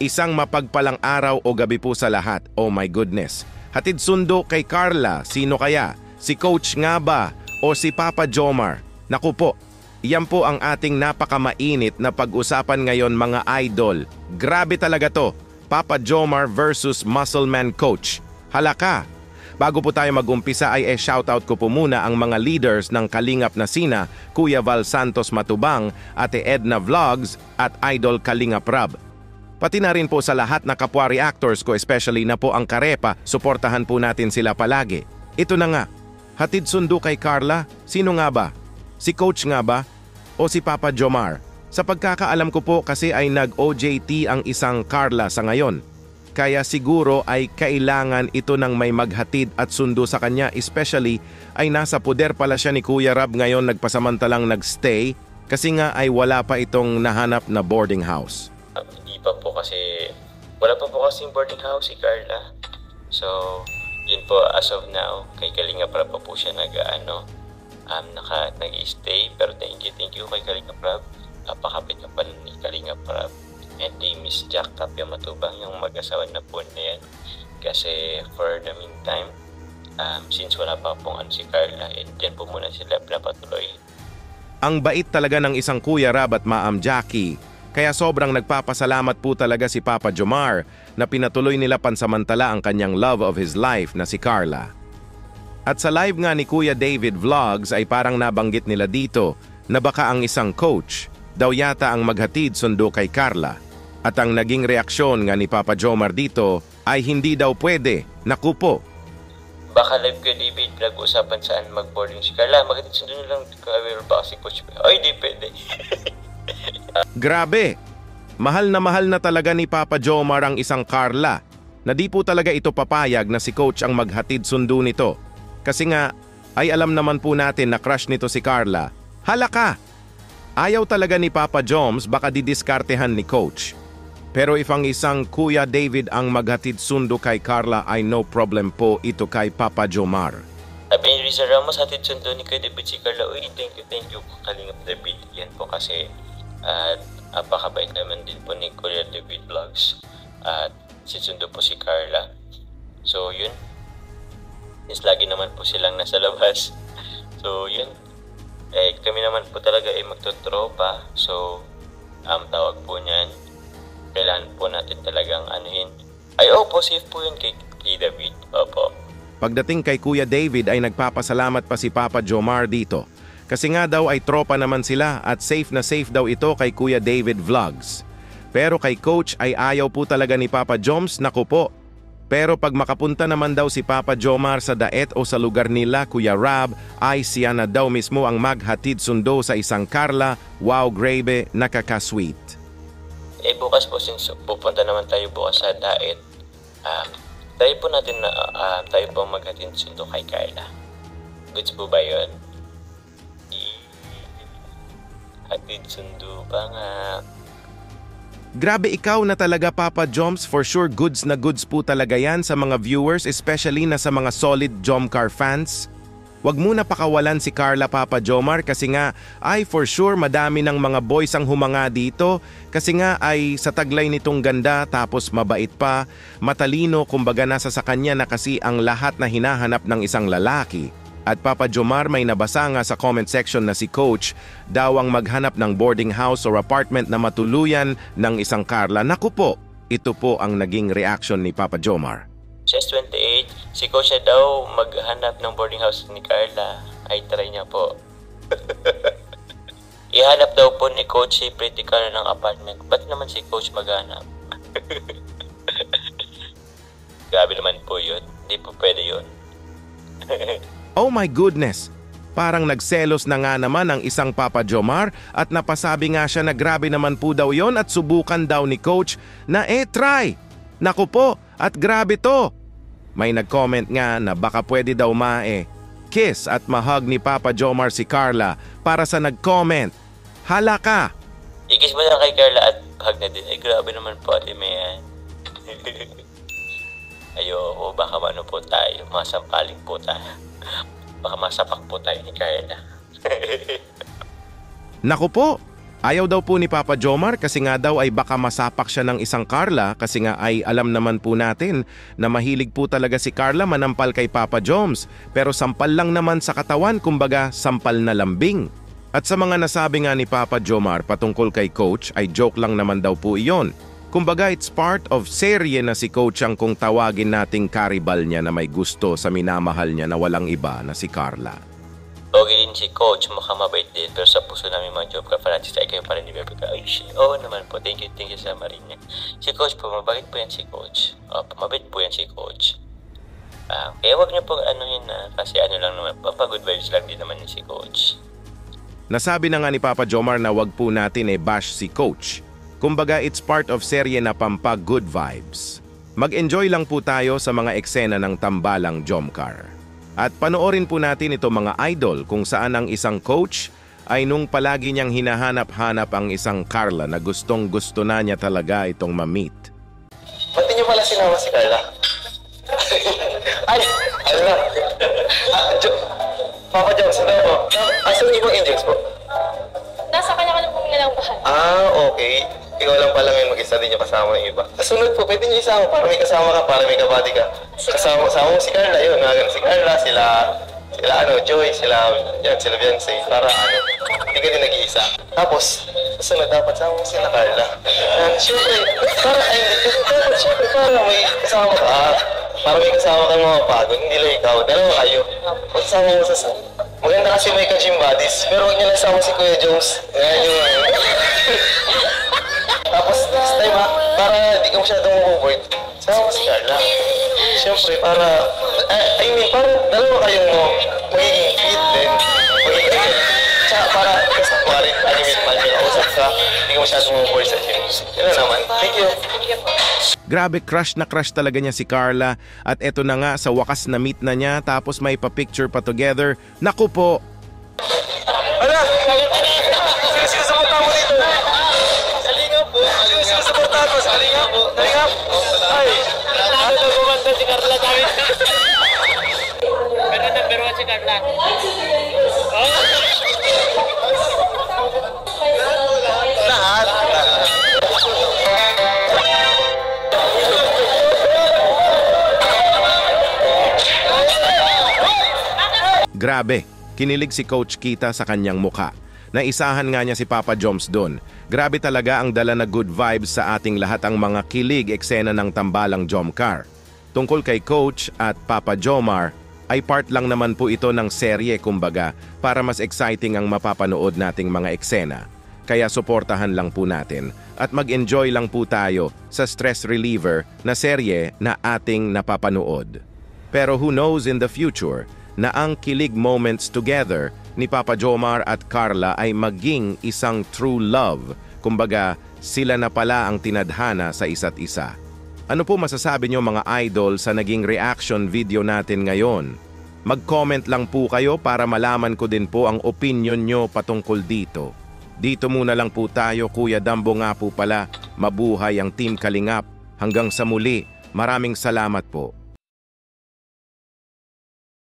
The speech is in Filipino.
Isang mapagpalang araw o gabi po sa lahat. Oh my goodness. Hatid sundo kay Carla. Sino kaya? Si Coach nga ba? O si Papa Jomar? Naku po, yan po ang ating napakamainit na pag-usapan ngayon mga idol. Grabe talaga to. Papa Jomar versus Muscleman Coach. Halaka! Bago po tayo mag-umpisa ay shoutout ko po muna ang mga leaders ng Kalingap na sina Kuya Val Santos Matubang, Ate Edna Vlogs at Idol Kalingap Rab. Pati na rin po sa lahat na kapwa reactors ko, especially na po ang Karepa, suportahan po natin sila palagi. Ito na nga, hatid sundo kay Carla, sino nga ba? Si Coach nga ba? O si Papa Jomar? Sa pagkakaalam ko po kasi ay nag-OJT ang isang Carla sa ngayon. Kaya siguro ay kailangan ito ng may maghatid at sundo sa kanya, especially ay nasa poder pala siya ni Kuya Rab ngayon nagpasamantalang nagstay kasi nga ay wala pa itong nahanap na boarding house. Hindi pa po kasi, wala pa po kasing boarding house si Carla. So, yun po as of now, kay Kalinga Prab pa po siya nag-stay. Pero thank you kay Kalinga Prab. Napakapit na pa ni Kalinga Prab. And di Miss Jack Tapia Matubang, yung mag-asawa na po na yan. Kasi for the meantime, since wala pa pong si Carla, dyan po muna sila patuloy. Ang bait talaga ng isang Kuya Rab at Ma'am Jackie. Kaya sobrang nagpapasalamat po talaga si Papa Jomar na pinatuloy nila pansamantala ang kanyang love of his life na si Carla. At sa live nga ni Kuya David Vlogs ay parang nabanggit nila dito na baka ang isang coach daw yata ang maghatid sundo kay Carla. At ang naging reaksyon nga ni Papa Jomar dito ay hindi daw pwede. Naku po. Baka live kay David nag-usapan saan mag-boarding si Carla. Maghatid sundo nyo lang baka si Coach. Ay, di pwede. Grabe! Mahal na talaga ni Papa Jomar ang isang Carla na di po talaga ito papayag na si Coach ang maghatid sundo nito. Kasi nga, ay alam naman po natin na crush nito si Carla. Halaka! Ayaw talaga ni Papa Joms, baka didiskartehan ni Coach. Pero if ang isang Kuya David ang maghatid sundo kay Carla ay no problem po ito kay Papa Jomar. Sabi ni Riza Ramos, hatid sundo ni Kuya David si Carla. Uy, thank you Kalingap David. Yan po kasi apakabait naman din po ni Kuya David Vlogs. At sisundo po si Carla. So yun, since lagi naman po silang nasa labas. So yun, kami naman po talaga ay magtotropa. So tawag po niyan, kailangan po natin talagang anuhin. Ay opo, safe po yun kay David. Opo. Pagdating kay Kuya David ay nagpapasalamat pa si Papa Jomar dito. Kasi nga daw ay tropa naman sila at safe na safe daw ito kay Kuya David Vlogs. Pero kay Coach ay ayaw po talaga ni Papa Joms, naku po. Pero pag makapunta naman daw si Papa Jomar sa daet o sa lugar nila, Kuya Rab, ay siya na daw mismo ang maghatid sundo sa isang Carla. Wow, grabe, nakaka-sweet. Bukas po, since pupunta naman tayo bukas sa daet, tayo po natin na tayo po maghatid sundo kay Carla. Goods po ba yun? Hatid sundo pa nga. Grabe ikaw na talaga Papa Joms, for sure goods na goods po talaga yan sa mga viewers, especially na sa mga solid Jomcar fans. Wag muna pakawalan si Carla Papa Jomar kasi nga ay for sure madami ng mga boys ang humanga dito kasi nga ay sa taglay nitong ganda tapos mabait pa, matalino, kumbaga nasa sa kanya na kasi ang lahat na hinahanap ng isang lalaki. At Papa Jomar, may nabasa nga sa comment section na si Coach daw ang maghanap ng boarding house or apartment na matuluyan ng isang Carla. Naku po, ito po ang naging reaction ni Papa Jomar. Since 28, si Coach na daw maghanap ng boarding house ni Carla. Ay, try niya po. Ihanap daw po ni Coach si Pretty Carla ng apartment. Ba't naman si Coach maghanap? Grabe naman po yun. Hindi po pwede yun. Oh my goodness! Parang nagselos na nga naman ang isang Papa Jomar at napasabi nga siya na grabe naman po daw yon at subukan daw ni Coach na try! Naku po, at grabe to! May nag-comment nga na baka pwede daw kiss at mahug ni Papa Jomar si Carla para sa nag-comment. Halaka! I-kiss mo na kay Carla at hug na din. Ay, grabe naman po, Ate Mayan. Ayoko, baka ano po tayo, masampaling po tayo. Baka masapak po tayo ni Carla. Naku po, Ayaw daw po ni Papa Jomar kasi nga daw ay baka masapak siya ng isang Carla kasi nga ay alam naman po natin na mahilig po talaga si Carla manampal kay Papa Joms pero sampal lang naman sa katawan, kumbaga sampal na lambing. At sa mga nasabi nga ni Papa Jomar patungkol kay Coach ay joke lang naman daw po iyon. Kumbaga it's part of serye na si Coach ang kung tawagin nating karibal niya na may gusto sa minamahal niya na walang iba na si Carla. Okay din si Coach, mukhang mabait din, pero sa puso namin mga job ka, Francis, ay kayo pa rin ni Bebe ka. Ay, oo naman po, thank you sa Marina. Si Coach po, mabait po yan si Coach. Mabait po yan si Coach. Kaya wag niyo po ano yun na, kasi ano lang naman, good vibes lang din naman yun si Coach. Nasabi na nga ni Papa Jomar na wag po natin bash si Coach. Kumbaga it's part of serye na good vibes. Mag-enjoy lang po tayo sa mga eksena ng tambalang Jomcar. At panoorin po natin ito mga idol kung saan ang isang coach ay nung palagi niyang hinahanap-hanap ang isang Carla na gustong-gusto na niya talaga itong ma-meet. Ba't niyo pala sinama si Carla? Ay, ano na? Papa Jones, ano po? Asan yung ibang angels po? Nasa kanya-kanya pong nilang bahay. Okay. Ikaw lang pala ngayon mag-isa, din yung kasama yung iba. Sa sunod po, pwede niyo isama para may kasama ka, para may kabady ka. Kasama mo si Carla, yun. Si Carla, sila Joy, sila Beyonce, para hindi ka din nag-iisa. Tapos, sa sunod dapat sama mo sila Carla. Siyempre, para may kasama ka. Para may kasama kang mga pagod, hindi lang ikaw. Dalawa kayo. Magsama mo sa maganda kasi may kaching bodies, pero huwag niyo lang sama si Kuya Jones. Ayan yung Tapos next time para hindi ka masyadong ma-board, sama mo si Carla. Siyempre, para dalawa kayong magiging fit din. Tsaka para kasama rin, usap ka, hindi ka masyadong ma-board sa gym. Yun na naman. Thank you. Grabe, crush na crush talaga niya si Carla at eto na nga sa wakas na meet na niya tapos may pa-picture pa together. Naku po! Ala! Sino sa mata mo dito? Halingap po. Sino sa mata mo? Halingap po. Halingap? Ay! Ano na gumanda si Carla sa amin? Pero number 1 si Carla. Lahat. Grabe, kinilig si Coach Kita sa kanyang muka. Naisahan nga niya si Papa Joms doon. Grabe talaga ang dala na good vibes sa ating lahat ang mga kilig eksena ng tambalang Jomcar. Tungkol kay Coach at Papa Jomar, ay part lang naman po ito ng serye kumbaga para mas exciting ang mapapanood nating mga eksena. Kaya suportahan lang po natin at mag-enjoy lang po tayo sa stress reliever na serye na ating napapanood. Pero who knows in the future na ang kilig moments together ni Papa Jomar at Carla ay maging isang true love. Kumbaga, sila na pala ang tinadhana sa isa't isa. Ano po masasabi nyo mga idol sa naging reaction video natin ngayon? Mag-comment lang po kayo para malaman ko din po ang opinion nyo patungkol dito. Dito muna lang po tayo, Kuya Dambo nga po pala. Mabuhay ang Team Kalingap. Hanggang sa muli, maraming salamat po.